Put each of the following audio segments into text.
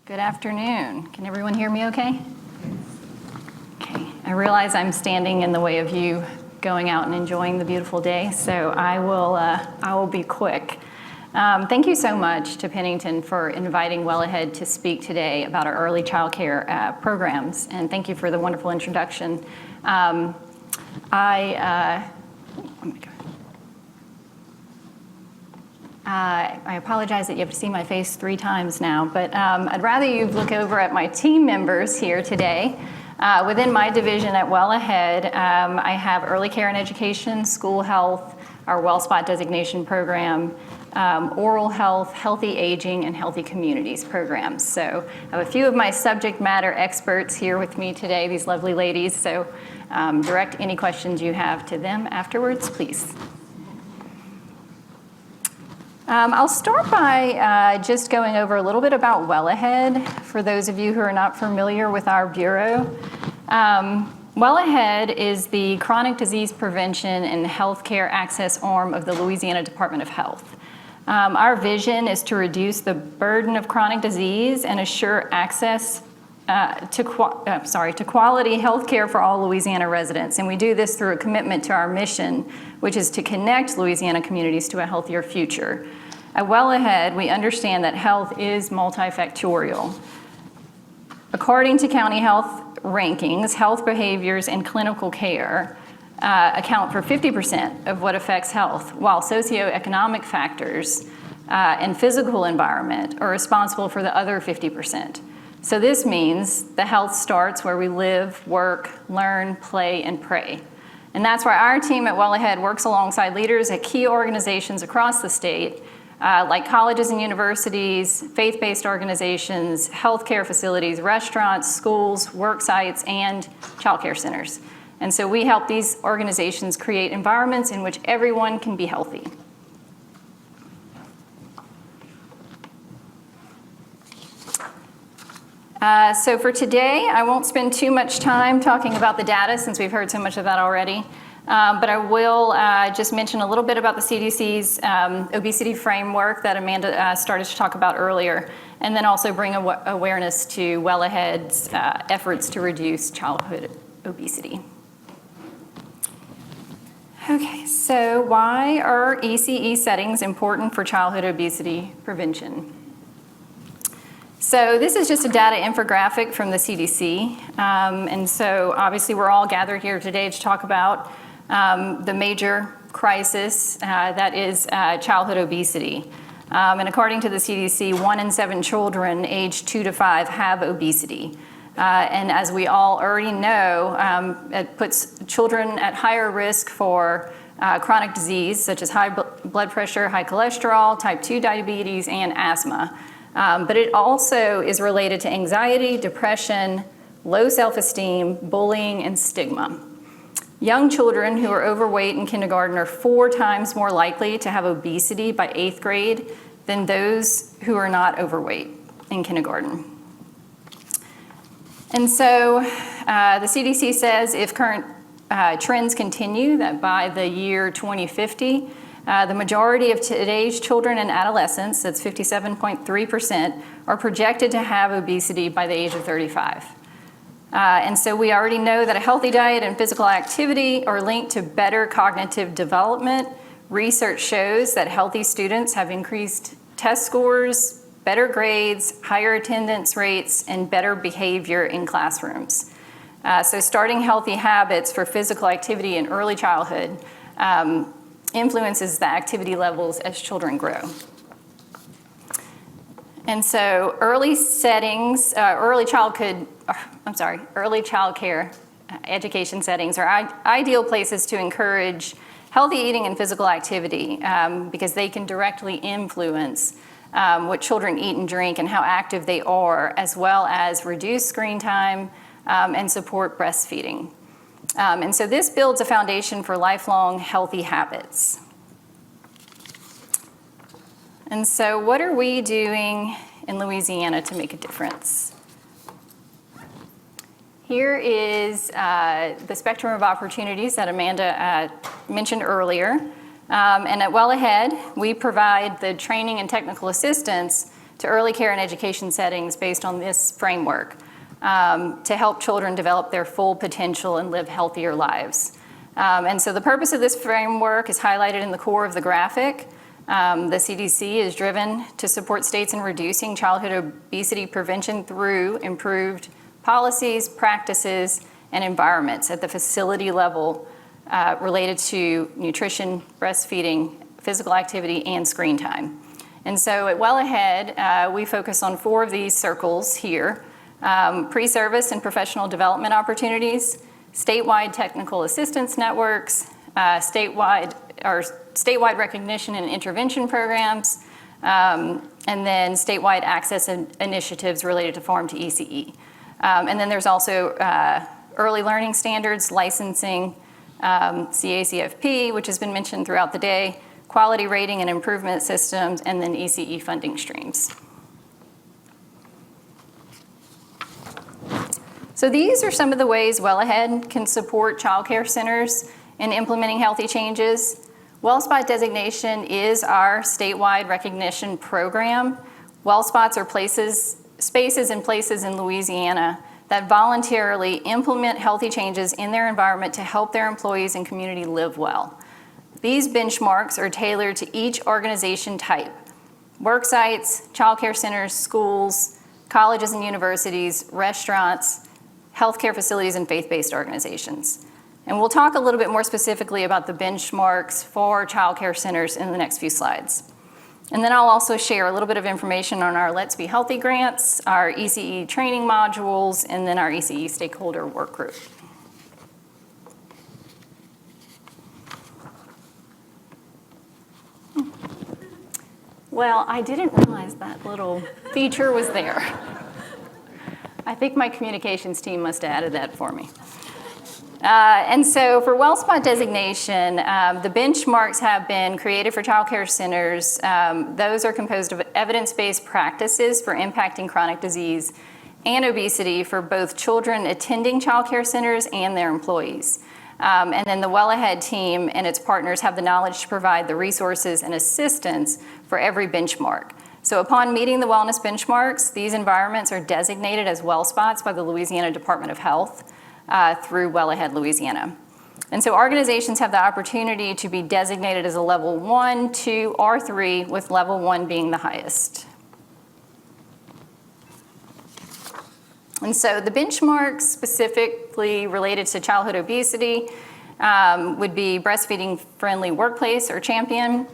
Good afternoon. Can everyone hear me okay? Okay. I realize I'm standing in the way of you going out and enjoying the beautiful day, so I will be quick. Thank you so much to Pennington for inviting Well Ahead to speak today about our early child care programs, and thank you for the wonderful introduction. Oh my God. I apologize that you have to see my face 3 times now, but I'd rather you look over at my team members here today. Within my division at Well Ahead, I have early care and education, school health, our WellSpot designation program, oral health, healthy aging, and healthy communities programs. So I have a few of my subject matter experts here with me today, these lovely ladies, so direct any questions you have to them afterwards, please. I'll start by just going over a little bit about Well Ahead for those of you who are not familiar with our bureau. Well Ahead is the chronic disease prevention and healthcare access arm of the Louisiana Department of Health. Our vision is to reduce the burden of chronic disease and assure access to quality health care for all Louisiana residents. And we do this through a commitment to our mission, which is to connect Louisiana communities to a healthier future. At Well Ahead, we understand that health is multifactorial. According to county health rankings, health behaviors and clinical care account for 50% of what affects health, while socioeconomic factors and physical environment are responsible for the other 50%. So this means the health starts where we live, work, learn, play, and pray. And that's why our team at Well Ahead works alongside leaders at key organizations across the state, like colleges and universities, faith-based organizations, healthcare facilities, restaurants, schools, work sites, and child care centers. And so we help these organizations create environments in which everyone can be healthy. So for today, I won't spend too much time talking about the data since we've heard so much of that already. But I will just mention a little bit about the CDC's obesity framework that Amanda started to talk about earlier, and then also bring awareness to Well Ahead's efforts to reduce childhood obesity. Okay, so why are ECE settings important for childhood obesity prevention? So this is just a data infographic from the CDC. And so obviously we're all gathered here today to talk about the major crisis that is childhood obesity. And according to the CDC, 1 in 7 children aged 2 to 5 have obesity. And as we all already know, it puts children at higher risk for chronic disease, such as high blood pressure, high cholesterol, type 2 diabetes, and asthma. But it also is related to anxiety, depression, low self-esteem, bullying, and stigma. Young children who are overweight in kindergarten are 4 times more likely to have obesity by 8th grade than those who are not overweight in kindergarten. And so the CDC says if current trends continue, that by the year 2050, the majority of today's children and adolescents, that's 57.3%, are projected to have obesity by the age of 35. And so we already know that a healthy diet and physical activity are linked to better cognitive development. Research shows that healthy students have increased test scores, better grades, higher attendance rates, and better behavior in classrooms. So starting healthy habits for physical activity in early childhood influences the activity levels as children grow. And so early child care education settings are ideal places to encourage healthy eating and physical activity because they can directly influence what children eat and drink and how active they are, as well as reduce screen time and support breastfeeding. And so this builds a foundation for lifelong healthy habits. And so what are we doing in Louisiana to make a difference? Here is the spectrum of opportunities that Amanda mentioned earlier. And at Well Ahead, we provide the training and technical assistance to early care and education settings based on this framework to help children develop their full potential and live healthier lives. And so the purpose of this framework is highlighted in the core of the graphic. The CDC is driven to support states in reducing childhood obesity prevention through improved policies, practices, and environments at the facility level related to nutrition, breastfeeding, physical activity, and screen time. And so at Well Ahead, we focus on 4 of these circles here: pre-service and professional development opportunities, statewide technical assistance networks, statewide recognition and intervention programs, and then statewide access initiatives related to farm to ECE. And then there's also early learning standards, licensing, CACFP, which has been mentioned throughout the day, quality rating and improvement systems, and then ECE funding streams. So these are some of the ways Well Ahead can support child care centers in implementing healthy changes. WellSpot designation is our statewide recognition program. WellSpots are spaces and places in Louisiana that voluntarily implement healthy changes in their environment to help their employees and community live well. These benchmarks are tailored to each organization type: work sites, child care centers, schools, colleges and universities, restaurants, healthcare facilities, and faith-based organizations. And we'll talk a little bit more specifically about the benchmarks for child care centers in the next few slides. And then I'll also share a little bit of information on our Let's Be Healthy grants, our ECE training modules, and then our ECE stakeholder work group. Well, I didn't realize that little feature was there. I think my communications team must have added that for me. And so for WellSpot designation, the benchmarks have been created for child care centers. Those are composed of evidence-based practices for impacting chronic disease and obesity for both children attending child care centers and their employees. And then the Well Ahead team and its partners have the knowledge to provide the resources and assistance for every benchmark. So upon meeting the wellness benchmarks, these environments are designated as WellSpots by the Louisiana Department of Health through Well Ahead Louisiana. And so organizations have the opportunity to be designated as a level 1, 2, or 3, with level 1 being the highest. And so the benchmarks specifically related to childhood obesity would be Breastfeeding Friendly Workplace, or Champion,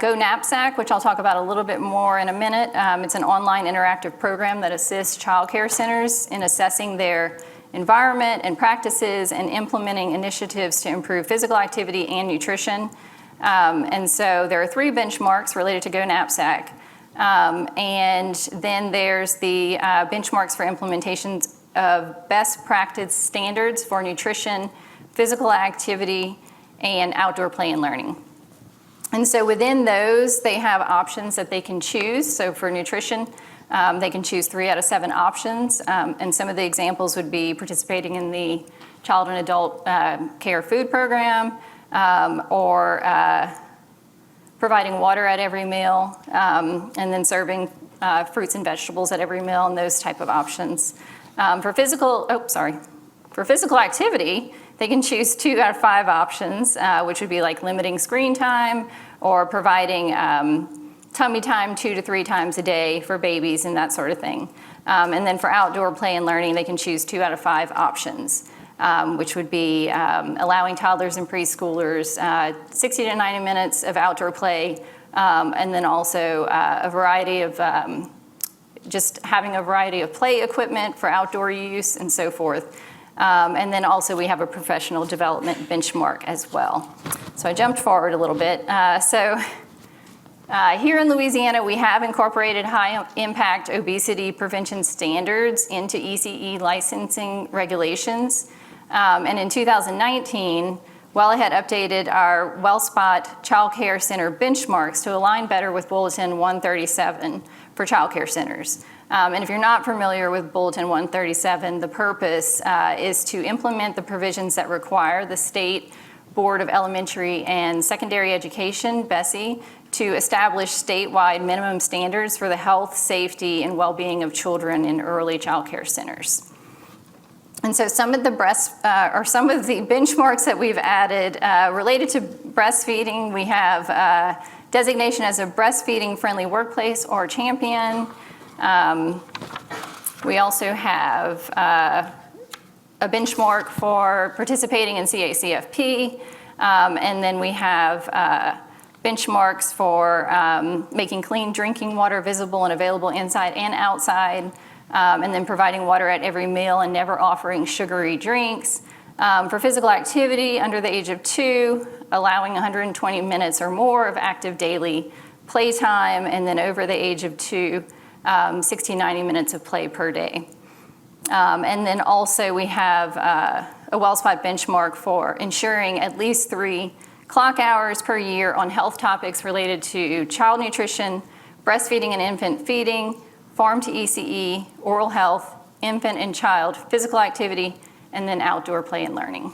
Go Knapsack, which I'll talk about a little bit more in a minute. It's an online interactive program that assists child care centers in assessing their environment and practices and implementing initiatives to improve physical activity and nutrition. And so there are 3 benchmarks related to Go Knapsack. And then there's the benchmarks for implementations of best practice standards for nutrition, physical activity, and outdoor play and learning. And so within those, they have options that they can choose. So for nutrition, they can choose 3 out of 7 options. And some of the examples would be participating in the Child and Adult Care Food Program, or providing water at every meal, and then serving fruits and vegetables at every meal, and those type of options. For physical activity, they can choose 2 out of 5 options, which would be like limiting screen time or providing tummy time 2 to 3 times a day for babies and that sort of thing. And then for outdoor play and learning, they can choose 2 out of 5 options, which would be allowing toddlers and preschoolers 60 to 90 minutes of outdoor play, and then also a variety of just having a variety of play equipment for outdoor use and so forth. And then also we have a professional development benchmark as well. So I jumped forward a little bit. Here in Louisiana, we have incorporated high-impact obesity prevention standards into ECE licensing regulations. And in 2019, Well Ahead updated our WellSpot Child Care Center benchmarks to align better with Bulletin 137 for child care centers. And if you're not familiar with Bulletin 137, the purpose is to implement the provisions that require the State Board of Elementary and Secondary Education, BESE, to establish statewide minimum standards for the health, safety, and well-being of children in early child care centers. And so some of the benchmarks that we've added related to breastfeeding, we have designation as a breastfeeding-friendly workplace or champion. We also have a benchmark for participating in CACFP, and then we have benchmarks for making clean drinking water visible and available inside and outside, and then providing water at every meal and never offering sugary drinks. For physical activity under the age of 2, allowing 120 minutes or more of active daily playtime, and then over the age of 2, 60, 90 minutes of play per day. And then also we have a WellSpot benchmark for ensuring at least 3 clock hours per year on health topics related to child nutrition, breastfeeding and infant feeding, farm to ECE, oral health, infant and child physical activity, and then outdoor play and learning.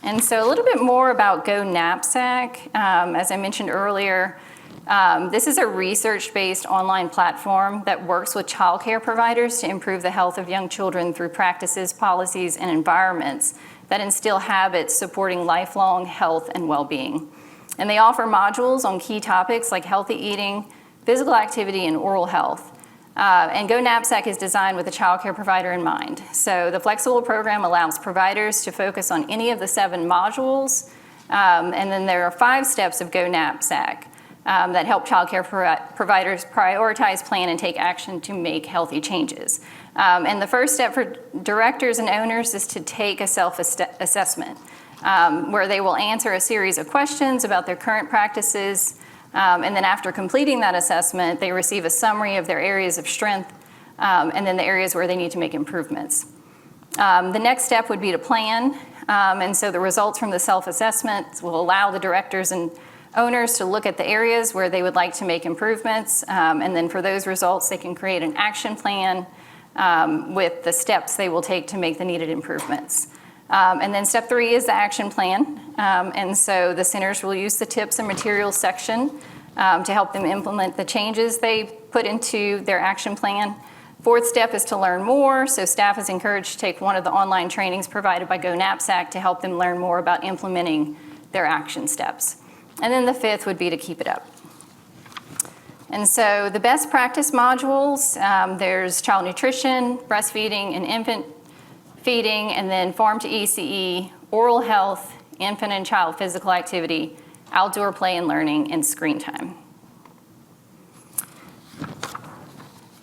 And so a little bit more about Go Knapsack. As I mentioned earlier, this is a research-based online platform that works with child care providers to improve the health of young children through practices, policies, and environments that instill habits supporting lifelong health and well-being. And they offer modules on key topics like healthy eating, physical activity, and oral health. And Go Knapsack is designed with the child care provider in mind. So the flexible program allows providers to focus on any of the 7 modules. And then there are 5 steps of Go Knapsack that help child care providers prioritize, plan, and take action to make healthy changes. And the first step for directors and owners is to take a self-assessment, where they will answer a series of questions about their current practices. And then after completing that assessment, they receive a summary of their areas of strength and then the areas where they need to make improvements. The next step would be to plan. And so the results from the self-assessment will allow the directors and owners to look at the areas where they would like to make improvements. And then for those results, they can create an action plan with the steps they will take to make the needed improvements. And then step 3 is the action plan. And so the centers will use the tips and materials section to help them implement the changes they put into their action plan. 4th step is to learn more. So staff is encouraged to take one of the online trainings provided by Go Knapsack to help them learn more about implementing their action steps. And then the 5th would be to keep it up. And so the best practice modules, there's child nutrition, breastfeeding, and infant feeding, and then farm to ECE, oral health, infant and child physical activity, outdoor play and learning, and screen time.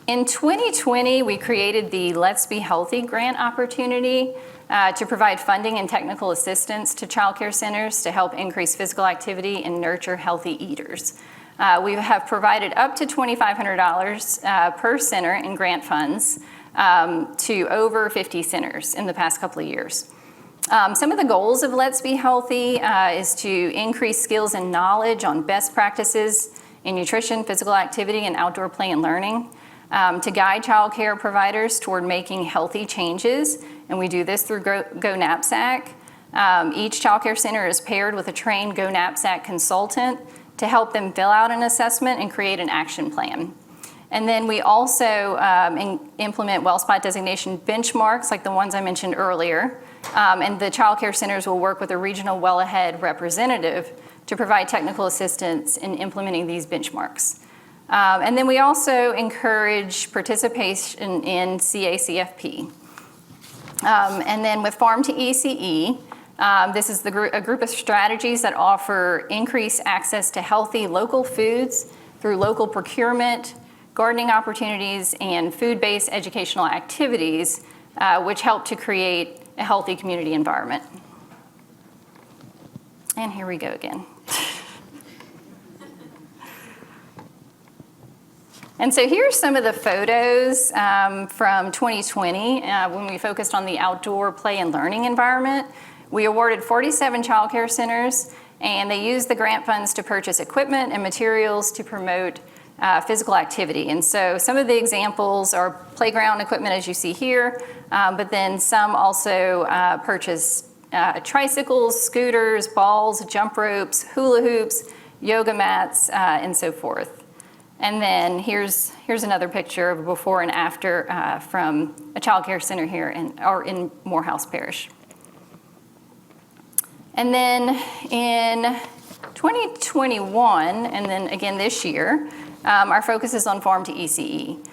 In 2020, we created the Let's Be Healthy grant opportunity to provide funding and technical assistance to child care centers to help increase physical activity and nurture healthy eaters. We have provided up to $2,500 per center in grant funds to over 50 centers in the past couple of years. Some of the goals of Let's Be Healthy is to increase skills and knowledge on best practices in nutrition, physical activity, and outdoor play and learning, to guide child care providers toward making healthy changes, and we do this through Go Knapsack. Each child care center is paired with a trained Go Knapsack consultant to help them fill out an assessment and create an action plan. And then we also implement WellSpot designation benchmarks like the ones I mentioned earlier. And the child care centers will work with a regional Well Ahead representative to provide technical assistance in implementing these benchmarks. And then we also encourage participation in CACFP. And then with Farm to ECE, this is a group of strategies that offer increased access to healthy local foods through local procurement, gardening opportunities, and food-based educational activities, which help to create a healthy community environment. And here we go again. And so here's some of the photos from 2020 when we focused on the outdoor play and learning environment. We awarded 47 child care centers, and they used the grant funds to purchase equipment and materials to promote physical activity. And so some of the examples are playground equipment, as you see here, but then some also purchase tricycles, scooters, balls, jump ropes, hula hoops, yoga mats, and so forth. And then here's another picture of a before and after from a child care center here in Morehouse Parish. And then in 2021, and then again this year, our focus is on farm to ECE.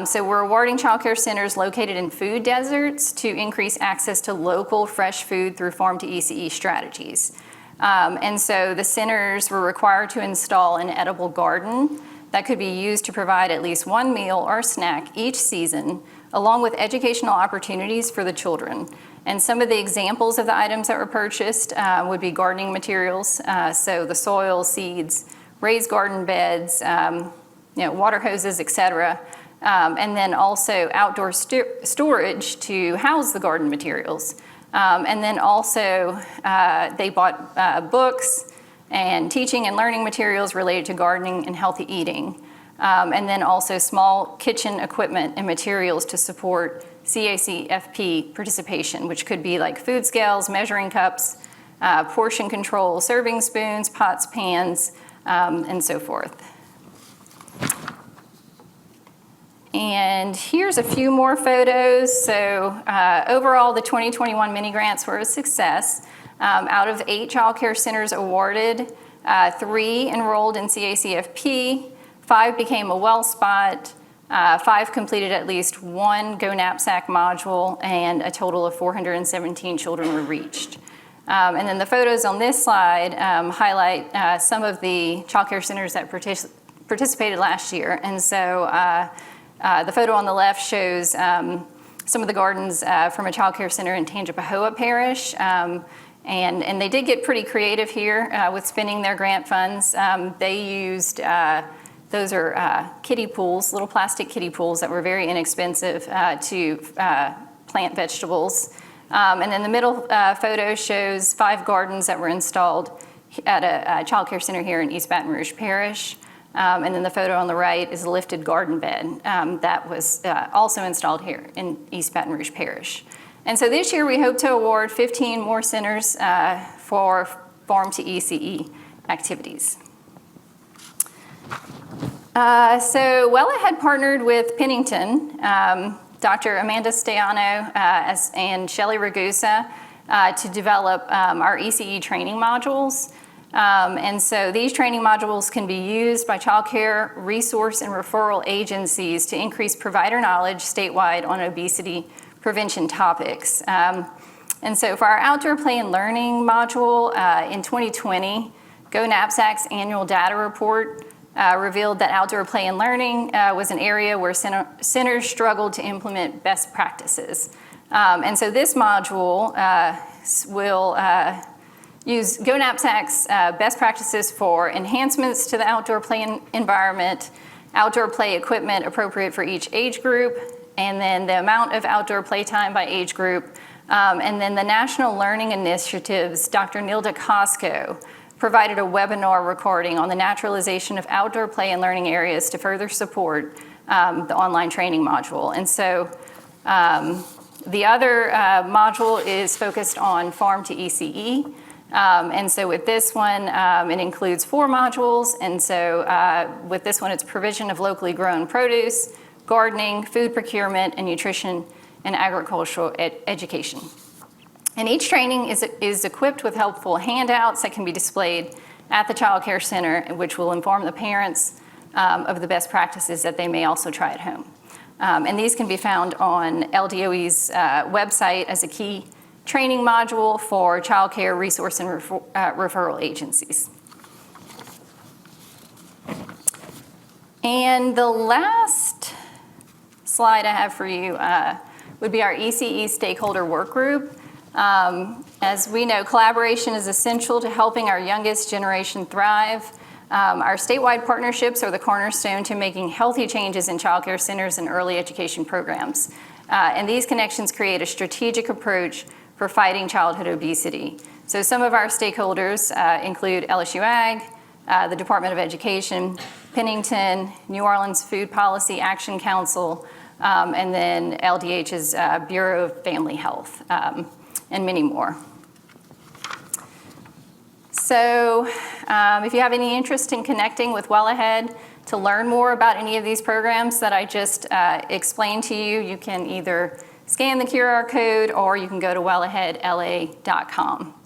So we're awarding child care centers located in food deserts to increase access to local fresh food through farm to ECE strategies. And so the centers were required to install an edible garden that could be used to provide at least one meal or snack each season, along with educational opportunities for the children. And some of the examples of the items that were purchased would be gardening materials, so the soil, seeds, raised garden beds, water hoses, etc. And then also outdoor storage to house the garden materials. And then also they bought books and teaching and learning materials related to gardening and healthy eating. And then also small kitchen equipment and materials to support CACFP participation, which could be like food scales, measuring cups, portion control, serving spoons, pots, pans, and so forth. And here's a few more photos. So overall, the 2021 mini grants were a success. Out of 8 child care centers awarded, 3 enrolled in CACFP, 5 became a well spot, 5 completed at least 1 Go Knapsack module, and a total of 417 children were reached. And then the photos on this slide highlight some of the child care centers that participated last year. And so the photo on the left shows some of the gardens from a child care center in Tangipahoa Parish. And they did get pretty creative here with spending their grant funds. They used, those are kiddie pools, little plastic kiddie pools that were very inexpensive to plant vegetables. And then the middle photo shows 5 gardens that were installed at a child care center here in East Baton Rouge Parish. And then the photo on the right is a lifted garden bed that was also installed here in East Baton Rouge Parish. And so this year we hope to award 15 more centers for farm to ECE activities. So Wella had partnered with Pennington, Dr. Amanda Staiano and Shelley Ragusa to develop our ECE training modules. And so these training modules can be used by child care resource and referral agencies to increase provider knowledge statewide on obesity prevention topics. And so for our outdoor play and learning module in 2020, Go Knapsack's annual data report revealed that outdoor play and learning was an area where centers struggled to implement best practices. And so this module will use Go Knapsack's best practices for enhancements to the outdoor play environment, outdoor play equipment appropriate for each age group, and then the amount of outdoor playtime by age group, and then the National Learning Initiative's Dr. Nilda Costco provided a webinar recording on the naturalization of outdoor play and learning areas to further support the online training module. And so the other module is focused on farm to ECE. And so with this one, it includes 4 modules. And so with this one, it's provision of locally grown produce, gardening, food procurement, and nutrition and agricultural education. And each training is equipped with helpful handouts that can be displayed at the child care center, which will inform the parents of the best practices that they may also try at home. And these can be found on LDOE's website as a key training module for child care resource and referral agencies. And the last slide I have for you would be our ECE stakeholder work group. As we know, collaboration is essential to helping our youngest generation thrive. Our statewide partnerships are the cornerstone to making healthy changes in child care centers and early education programs. And these connections create a strategic approach for fighting childhood obesity. So some of our stakeholders include LSU Ag, the Department of Education, Pennington, New Orleans Food Policy Action Council, and then LDH's Bureau of Family Health, and many more. So if you have any interest in connecting with Well Ahead to learn more about any of these programs that I just explained to you, you can either scan the QR code or you can go to wellaheadla.com.